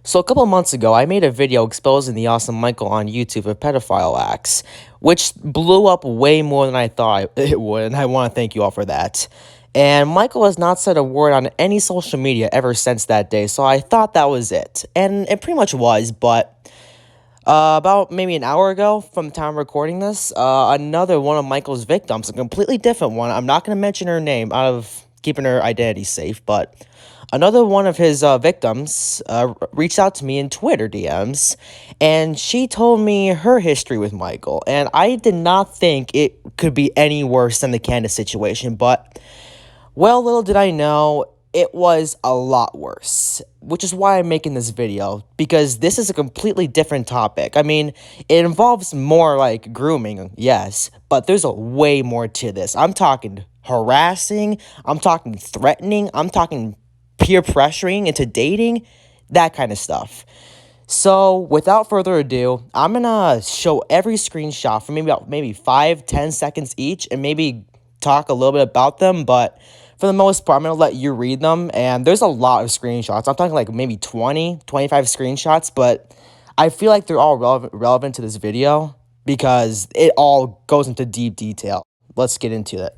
So a couple of months ago, I made a video exposing the awesome Michael on YouTube for pedophile acts, which blew up way more than I thought it would, and I want to thank you all for that. And Michael has not said a word on any social media ever since that day, so I thought that was it. And it pretty much was, but about maybe an hour ago from the time of recording this, another one of Michael's victims, a completely different one. I'm not going to mention her name out of keeping her identity safe, but another one of his victims reached out to me in Twitter DMs, and she told me her history with Michael. And I did not think it could be any worse than the Candace situation, but well, little did I know, it was a lot worse, which is why I'm making this video, because this is a completely different topic. I mean, it involves more like grooming, yes, but there's a way more to this. I'm talking harassing, I'm talking threatening, I'm talking peer pressuring into dating, that kind of stuff. So, without further ado, I'm gonna show every screenshot for maybe 5-10 seconds each, and maybe talk a little bit about them, but for the most part, I'm going to let you read them, and there's a lot of screenshots. I'm talking like maybe 20-25 screenshots, but I feel like they're all relevant to this video because it all goes into deep detail. Let's get into it.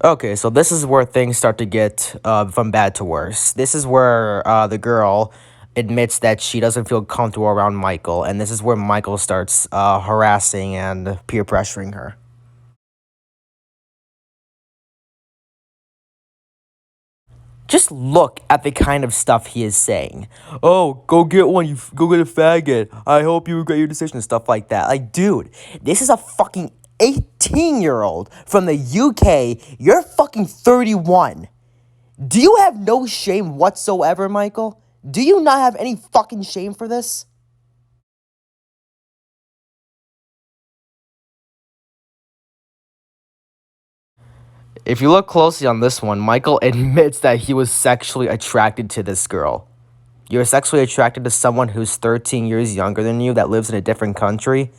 Okay, so this is where things start to get from bad to worse. This is where the girl admits that she doesn't feel comfortable around Michael, and this is where Michael starts harassing and peer pressuring her. Just look at the kind of stuff he is saying. Oh, go get one, go get a faggot. I hope you regret your decision, stuff like that. Like, dude, this is a fucking 18-year-old from the UK. You're fucking 31. Do you have no shame whatsoever, Michael? Do you not have any fucking shame for this? If you look closely on this one, Michael admits that he was sexually attracted to this girl. You're sexually attracted to someone who's 13 years younger than you that lives in a different country?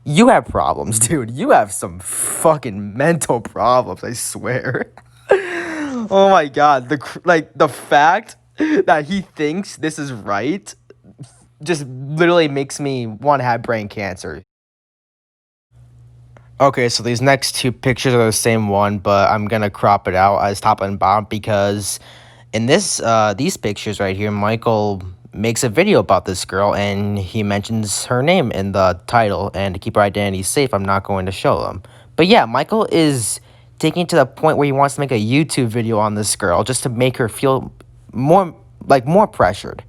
You have problems, dude. You have some fucking mental problems, I swear. Oh my god, the fact that he thinks this is right just literally makes me want to have brain cancer. Okay, so these next two pictures are the same one, but I'm gonna crop it out as top and bottom because in these pictures right here, Michael makes a video about this girl and he mentions her name in the title, and to keep her identity safe, I'm not going to show them. But yeah, Michael is taking it to the point where he wants to make a YouTube video on this girl just to make her feel more pressured.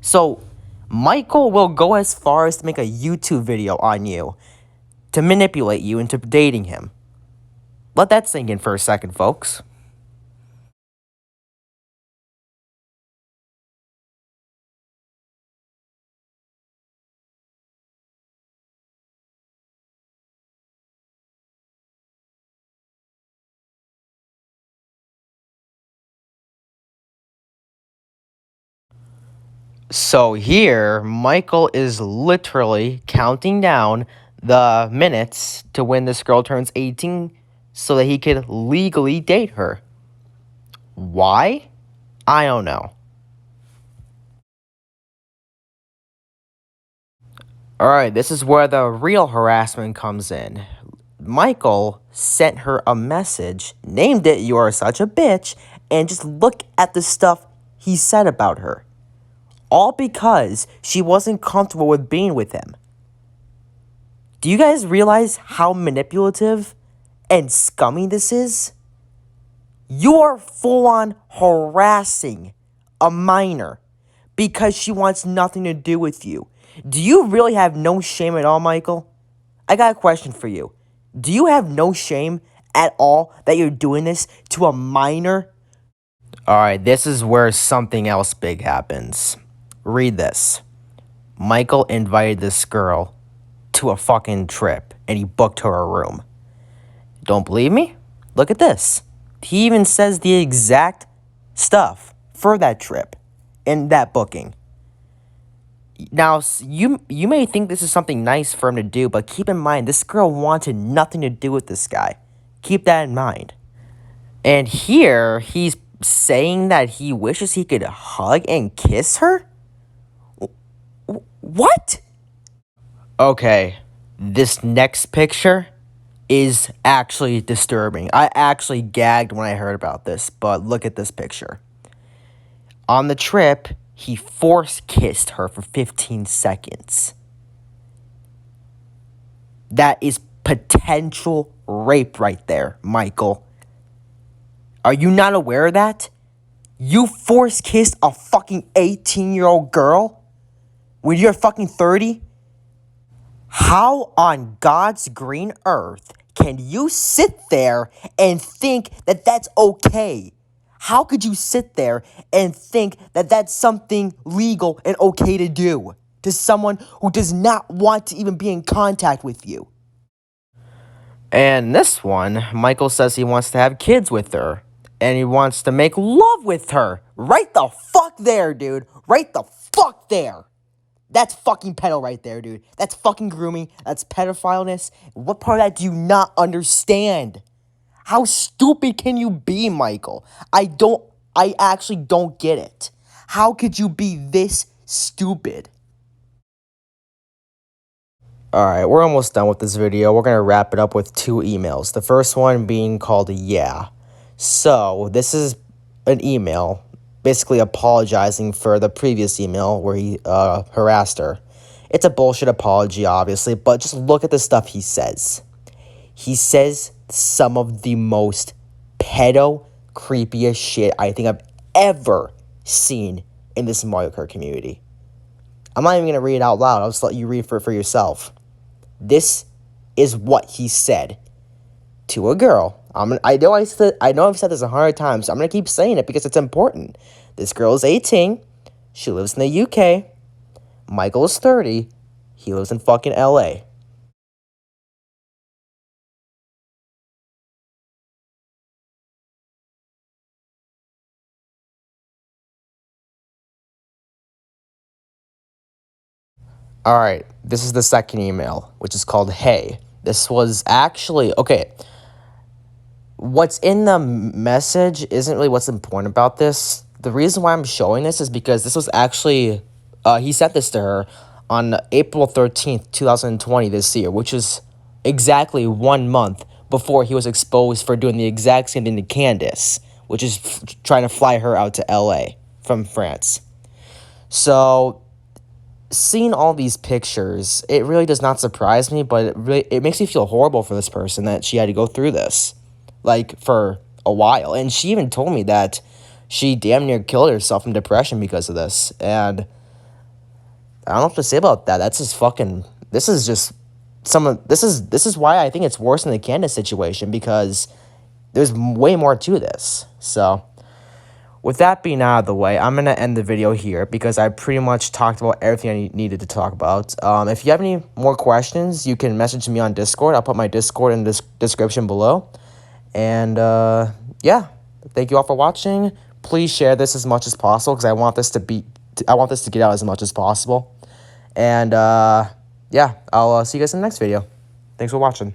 So Michael will go as far as to make a YouTube video on you to manipulate you into dating him. Let that sink in for a second, folks. So here, Michael is literally counting down the minutes to when this girl turns 18 so that he could legally date her. Why? I don't know. Alright, this is where the real harassment comes in. Michael sent her a message, named it "You are such a bitch," and just look at the stuff he said about her. All because she wasn't comfortable with being with him. Do you guys realize how manipulative and scummy this is? You are full on harassing a minor because she wants nothing to do with you. Do you really have no shame at all, Michael? I got a question for you. Do you have no shame at all that you're doing this to a minor? Alright, this is where something else big happens. Read this. Michael invited this girl to a fucking trip and he booked her a room. Don't believe me? Look at this. He even says the exact stuff for that trip and that booking. Now, you may think this is something nice for him to do, but keep in mind, this girl wanted nothing to do with this guy. Keep that in mind. And here, he's saying that he wishes he could hug and kiss her? What? Okay, this next picture is actually disturbing. I actually gagged when I heard about this, but look at this picture. On the trip, he force kissed her for 15 seconds. That is potential rape right there, Michael. Are you not aware of that? You force kissed a fucking 18-year-old girl when you're fucking 30? How on God's green earth can you sit there and think that that's okay? How could you sit there and think that that's something legal and okay to do to someone who does not want to even be in contact with you? And this one, Michael says he wants to have kids with her. And he wants to make love with her. Right the fuck there, dude. Right the fuck there. That's fucking pedo right there, dude. That's fucking grooming. That's pedophileness. What part of that do you not understand? How stupid can you be, Michael? I actually don't get it. How could you be this stupid? Alright, we're almost done with this video. We're going to wrap it up with 2 emails. The first one being called Yeah. So, this is an email basically apologizing for the previous email where he harassed her. It's a bullshit apology, obviously, but just look at the stuff he says. He says some of the most pedo creepiest shit I think I've ever seen in this Mario Kart community. I'm not even going to read it out loud. I'll just let you read for yourself. This is what he said to a girl. I know I've said this 100 times. So I'm going to keep saying it because it's important. This girl is 18. She lives in the UK. Michael is 30. He lives in fucking LA. Alright, this is the second email, which is called Hey. This was actually, okay, what's in the message isn't really what's important about this. The reason why I'm showing this is because this was actually, he sent this to her on April 13th, 2020 this year, which is exactly 1 month before he was exposed for doing the exact same thing to Candace, which is trying to fly her out to LA from France. So, seeing all these pictures, it really does not surprise me, but it makes me feel horrible for this person that she had to go through this, like, for a while. And she even told me that she damn near killed herself from depression because of this. And I don't know what to say about that. That's just fucking, this is why I think it's worse than the Candace situation, because there's way more to this. So, with that being out of the way, I'm going to end the video here because I pretty much talked about everything I needed to talk about. If you have any more questions, you can message me on Discord. I'll put my Discord in the description below. And, yeah, thank you all for watching. Please share this as much as possible because I want this to get out as much as possible. And, yeah, I'll see you guys in the next video. Thanks for watching.